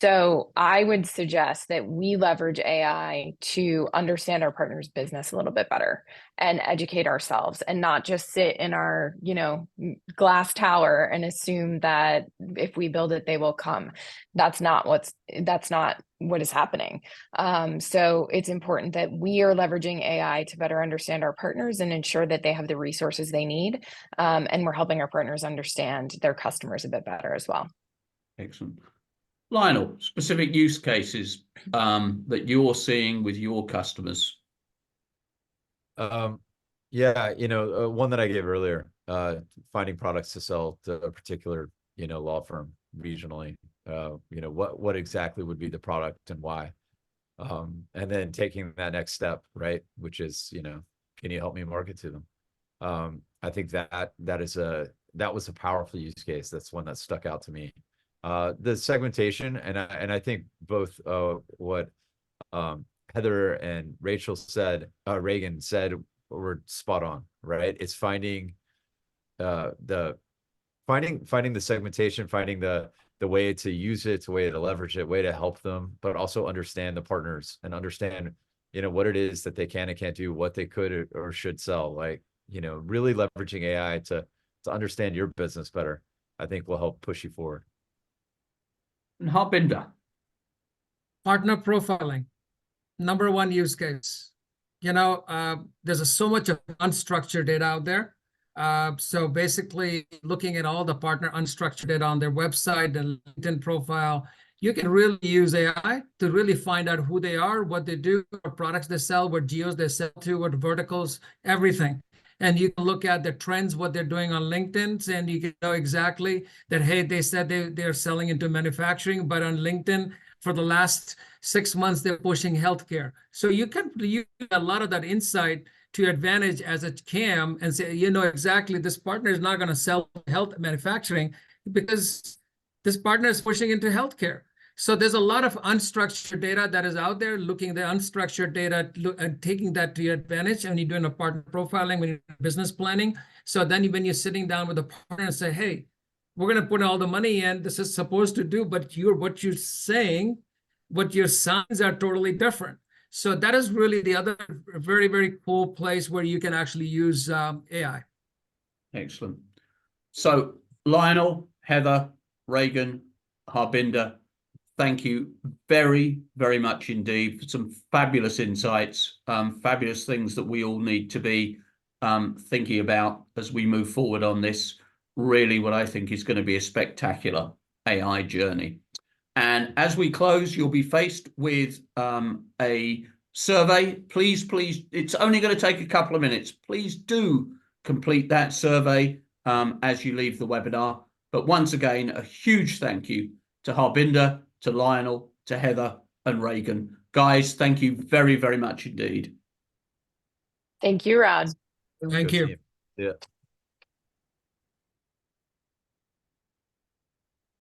So I would suggest that we leverage AI to understand our partner's business a little bit better and educate ourselves, and not just sit in our, glass tower and assume that if we build it, they will come. That's not what is happening. So it's important that we are leveraging AI to better understand our partners and ensure that they have the resources they need. And we're helping our partners understand their customers a bit better as well. Excellent. Lionel, specific use cases that you're seeing with your customers. Yeah, one that I gave earlier, finding products to sell to a particular, law firm regionally. What exactly would be the product and why? And then taking that next step, right? Which is, can you help me market to them? I think that was a powerful use case. That's one that stuck out to me. The segmentation, and I think both what Heather and Raegan said were spot on, right? It's finding the segmentation, finding the way to use it, the way to leverage it, way to help them, but also understand the partners and understand, what it is that they can and can't do, what they could or should sell. Like, really leveraging AI to understand your business better, I think will help push you forward. And Harbinder. Partner profiling, number one use case. There's so much of unstructured data out there. So basically, looking at all the partner unstructured data on their website and LinkedIn profile, you can really use AI to really find out who they are, what they do, what products they sell, what geos they sell to, what verticals, everything. And you can look at the trends, what they're doing on LinkedIn, and you can know exactly that, hey, they said they're selling into manufacturing, but on LinkedIn, for the last 6 months, they're pushing healthcare. So you can use a lot of that insight to your advantage as a CAM and say, exactly, this partner is not going to sell health manufacturing because this partner is pushing into healthcare. So there's a lot of unstructured data that is out there. Looking at the unstructured data and taking that to your advantage, and you're doing a partner profiling, when you're business planning. So then when you're sitting down with a partner and say, hey, we're going to put all the money in, this is supposed to do, but what you're saying, what your signs are totally different. So that is really the other very, very cool place where you can actually use AI. Excellent. So Lionel, Heather, Raegan, Harbinder, thank you very, very much indeed for some fabulous insights, fabulous things that we all need to be thinking about as we move forward on this, really what I think is going to be a spectacular AI journey. And as we close, you'll be faced with a survey. Please, it's only going to take a couple of minutes. Please do complete that survey as you leave the webinar. But once again, a huge thank you to Harbinder, to Lionel, to Heather and Raegan. Guys, thank you very, very much indeed. Thank you, Rod. Thank you. Yeah.